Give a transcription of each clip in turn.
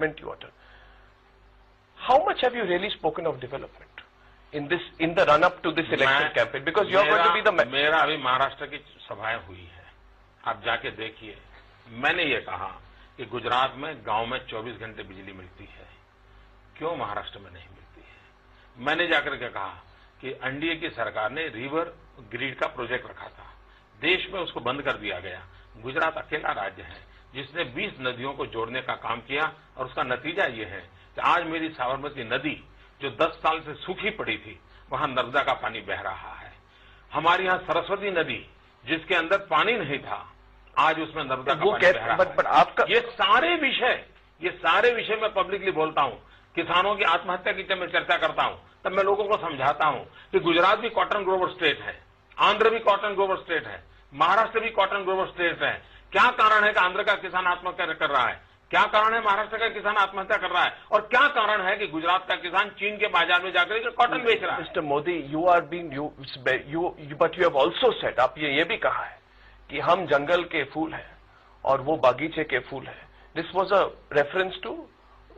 statement you uttered. How much have you really spoken of development in the run-up to this election campaign? Because you are going to be the... मेरा अभी महाराष्ट्र की सभाएं हुई है, आप जाके देखिए। मैंने ये कहा कि गुजरात में गांव में 24 घंटे बिजली मिलती है, क्यों महाराष्ट्र में नहीं मिलती है? मैंने जाकर के कहा कि एनडीए की सरकार ने रिवर ग्रिड का प्रोजेक्ट रखा था, देश में उसको बंद कर दिया गया। गुजरात अकेला राज्य है जिसने 20 नदियों को जोड़ने का काम किया, और उसका नतीजा ये है कि आज मेरी साबरमती नदी जो 10 साल से सूखी पड़ी थी, वहां नर्मदा का पानी बह रहा है। हमारे यहाँ सरस्वती नदी जिसके अंदर पानी नहीं था, आज उसमें नर्मदा का पानी बह रहा है। ये सारे विषय मैं पब्लिकली बोलता हूँ। किसानों की आत्महत्या की जब मैं चर्चा करता हूँ तब मैं लोगों को समझाता हूँ कि गुजरात भी कॉटन ग्रोवर स्टेट है, आंध्र भी कॉटन ग्रोवर स्टेट है, महाराष्ट्र भी कॉटन ग्रोवर स्टेट है। क्या कारण है कि आंध्र का किसान आत्महत्या कर रहा है? क्या कारण है महाराष्ट्र का किसान आत्महत्या कर रहा है? और क्या कारण है कि गुजरात का किसान चीन के बाजार में जाकर कॉटन बेच रहा है? Mister Modi, you are being but you have also set, आप ये भी कहा है कि हम जंगल के फूल हैं और वो बागीचे के फूल हैं। This was a reference to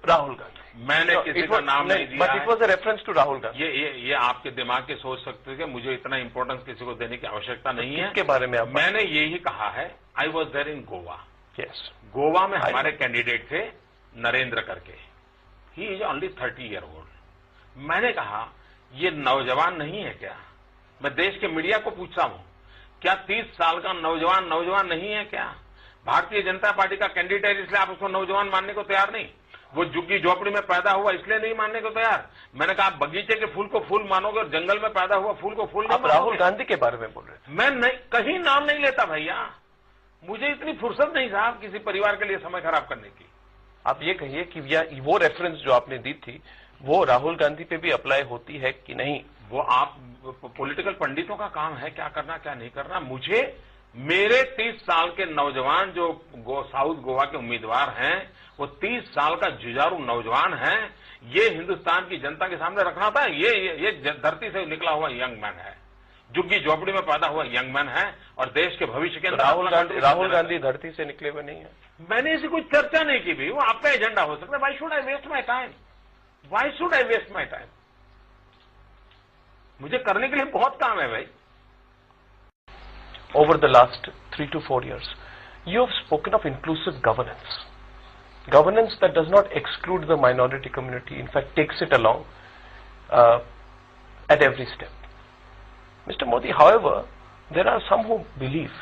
Rahul Gandhi. मैंने किसी का नाम नहीं दिया, but it was a reference to Rahul Gandhi. ये आपके दिमाग के सोच सकते थे, मुझे इतना इंपॉर्टेंस किसी को देने की आवश्यकता नहीं है। इसके बारे में मैंने यही कहा है। I was there in Goa. Yes, Goa में हमारे कैंडिडेट थे नरेंद्र करके, he is only 30 year old. मैंने कहा ये नौजवान नहीं है क्या? मैं देश के मीडिया को पूछता हूं, क्या 30 साल का नौजवान नहीं है क्या? भारतीय जनता पार्टी का कैंडिडेट है, इसलिए आप उसको नौजवान मानने को तैयार नहीं? वो झुग्गी झोपड़ी में पैदा हुआ इसलिए नहीं मानने को तैयार? मैंने कहा बगीचे के फूल को फूल मानोगे और जंगल में पैदा हुआ फूल को फूल नहीं मानोगे? राहुल गांधी के बारे में बोल रहे थे। मैं नहीं, कहीं नाम नहीं लेता भैया, मुझे इतनी फुर्सत नहीं साहब किसी परिवार के लिए समय खराब करने की। आप ये कहिए कि वो रेफरेंस जो आपने दी थी वो राहुल गांधी पे भी अप्लाई होती है कि नहीं? वो आप पॉलिटिकल पंडितों का काम है क्या करना क्या नहीं करना। मुझे मेरे 30 साल के नौजवान जो साउथ गोवा के उम्मीदवार हैं, वो 30 साल का जुझारू नौजवान है, ये हिंदुस्तान की जनता के सामने रखना था। ये धरती से निकला हुआ यंग मैन है, झुग्गी झोपड़ी में पैदा हुआ यंग मैन है, और देश के भविष्य के अंदर राहुल गांधी धरती से निकले हुए नहीं है। मैंने ऐसी कोई चर्चा नहीं की भी, वो आपका एजेंडा हो सकता है। Why should I waste my time? Why should I waste my time? मुझे करने के लिए बहुत काम है भाई। Over the last 3 to 4 years, you have spoken of inclusive governance that does not exclude the minority community, in fact takes it along at every step. Mr. Modi, however, there are some who believe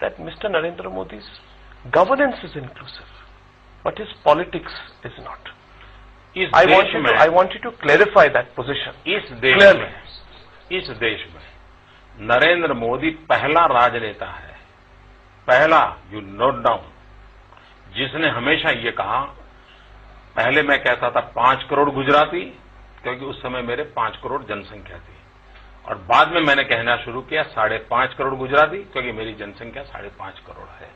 that Mr. Narendra Modi's governance is inclusive, but his politics is not. I want you to clarify that position. इस देश में नरेंद्र मोदी पहला राजनेता है, पहला, you note down, जिसने हमेशा ये कहा, पहले मैं कहता था 5 करोड़ गुजराती, क्योंकि उस समय मेरे 5 करोड़ जनसंख्या थी, और बाद में मैंने कहना शुरू किया 5.5 करोड़ गुजराती, क्योंकि मेरी जनसंख्या 5.5 करोड़ है।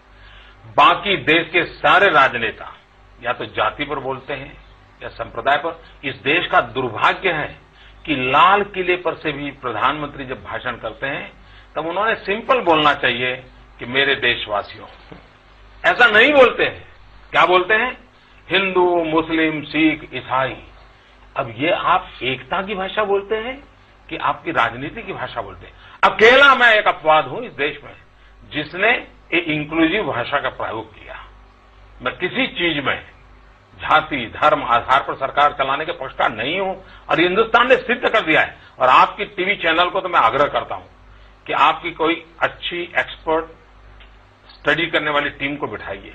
बाकी देश के सारे राजनेता या तो जाति पर बोलते हैं या संप्रदाय पर। इस देश का दुर्भाग्य है कि लाल किले पर से भी प्रधानमंत्री जब भाषण करते हैं तब उन्होंने सिंपल बोलना चाहिए कि मेरे देशवासियों, ऐसा नहीं बोलते हैं। क्या बोलते हैं? हिंदू, मुस्लिम, सिख, ईसाई। अब ये आप एकता की भाषा बोलते हैं कि आपकी राजनीति की भाषा बोलते हैं? अकेला मैं एक अपवाद हूं इस देश में जिसने एक इंक्लूसिव भाषा का प्रयोग किया। मैं किसी चीज में जाति धर्म आधार पर सरकार चलाने के पक्षकार नहीं हूं, और हिंदुस्तान ने सिद्ध कर दिया है। और आपकी टीवी चैनल को तो मैं आग्रह करता हूं कि आपकी कोई अच्छी एक्सपर्ट स्टडी करने वाली टीम को बिठाइए।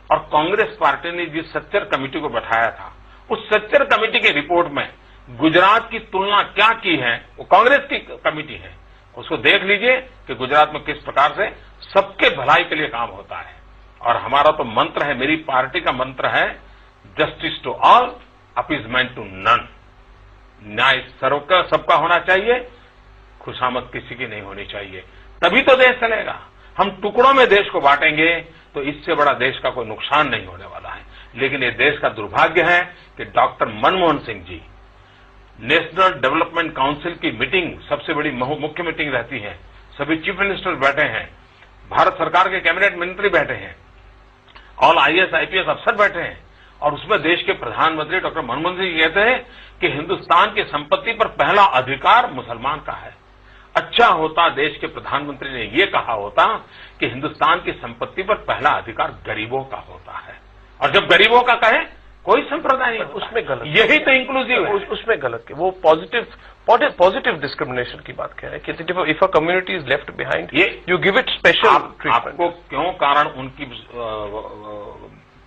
और कांग्रेस पार्टी ने जिस सच्चर कमेटी को बैठाया था, उस सच्चर कमेटी की रिपोर्ट में गुजरात की तुलना क्या की है, वो कांग्रेस की कमेटी है, उसको देख लीजिए कि गुजरात में किस प्रकार से सबके भलाई के लिए काम होता है। और हमारा तो मंत्र है, मेरी पार्टी का मंत्र है, justice to all, appeasement to none. न्याय सबका होना चाहिए, खुशामद किसी की नहीं होनी चाहिए, तभी तो देश चलेगा। हम टुकड़ों में देश को बांटेंगे तो इससे बड़ा देश का कोई नुकसान नहीं होने वाला है। लेकिन ये देश का दुर्भाग्य है कि doctor Manmohan Singh ji, national development council की मीटिंग सबसे बड़ी मुख्य मीटिंग रहती है, सभी चीफ मिनिस्टर बैठे हैं, भारत सरकार के कैबिनेट मंत्री बैठे हैं, ऑल IAS IPS अफसर बैठे हैं, और उसमें देश के प्रधानमंत्री डॉक्टर मनमोहन सिंह कहते हैं कि हिंदुस्तान की संपत्ति पर पहला अधिकार मुसलमान का है। अच्छा होता देश के प्रधानमंत्री ने यह कहा होता कि हिंदुस्तान की संपत्ति पर पहला अधिकार गरीबों का होता है, और जब गरीबों का कहे कोई संप्रदाय नहीं, उसमें गलत, यही तो इंक्लूसिव है। उसमें गलत है, वो पॉजिटिव डिस्क्रिमिनेशन की बात कह रहे हैं कि if a community is left behind you give it special treatment. आपको क्यों कारण उनकी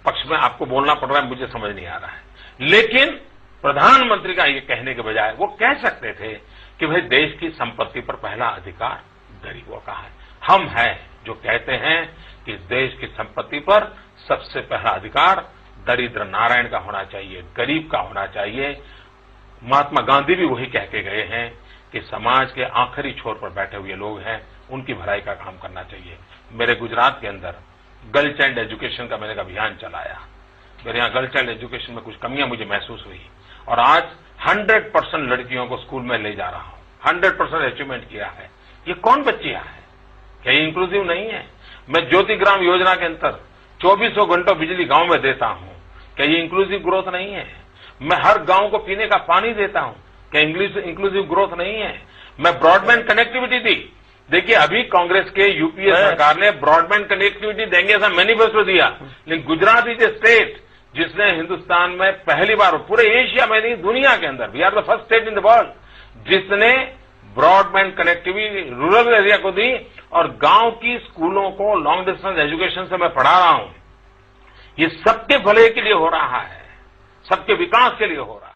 पक्ष में आपको बोलना पड़ रहा है मुझे समझ नहीं आ रहा है, लेकिन प्रधानमंत्री का ये कहने के बजाय वो कह सकते थे कि भाई देश की संपत्ति पर पहला अधिकार गरीबों का है। हम हैं जो कहते हैं कि देश की संपत्ति पर सबसे पहला अधिकार दरिद्र नारायण का होना चाहिए, गरीब का होना चाहिए। महात्मा गांधी भी वही कह के गए हैं कि समाज के आखिरी छोर पर बैठे हुए लोग हैं, उनकी भलाई का काम करना चाहिए। मेरे गुजरात के अंदर गर्ल चाइल्ड एजुकेशन का मैंने एक अभियान चलाया। मेरे यहाँ गर्ल चाइल्ड एजुकेशन में कुछ कमियां मुझे महसूस हुई, और आज 100% लड़कियों को स्कूल में ले जा रहा हूं, 100% अचीवमेंट किया है। ये कौन बच्चियां हैं? क्या ये इंक्लूसिव नहीं है? मैं ज्योतिग्राम योजना के अंतर 2400 घंटों बिजली गांव में देता हूं, क्या ये इंक्लूसिव ग्रोथ नहीं है? मैं हर गांव को पीने का पानी देता हूं, क्या इंक्लूसिव ग्रोथ नहीं है? मैं ब्रॉडबैंड कनेक्टिविटी दी। देखिए, अभी कांग्रेस के यूपीए सरकार ने ब्रॉडबैंड कनेक्टिविटी देंगे ऐसा मैनिफेस्टो दिया, लेकिन गुजरात इज ए स्टेट जिसने हिंदुस्तान में पहली बार, पूरे एशिया में नहीं दुनिया के अंदर, we are the first state in the world जिसने ब्रॉडबैंड कनेक्टिविटी रूरल एरिया को दी, और गांव की स्कूलों को लॉन्ग डिस्टेंस एजुकेशन से मैं पढ़ा रहा हूं। ये सबके भले के लिए हो रहा है, सबके विकास के लिए हो रहा है।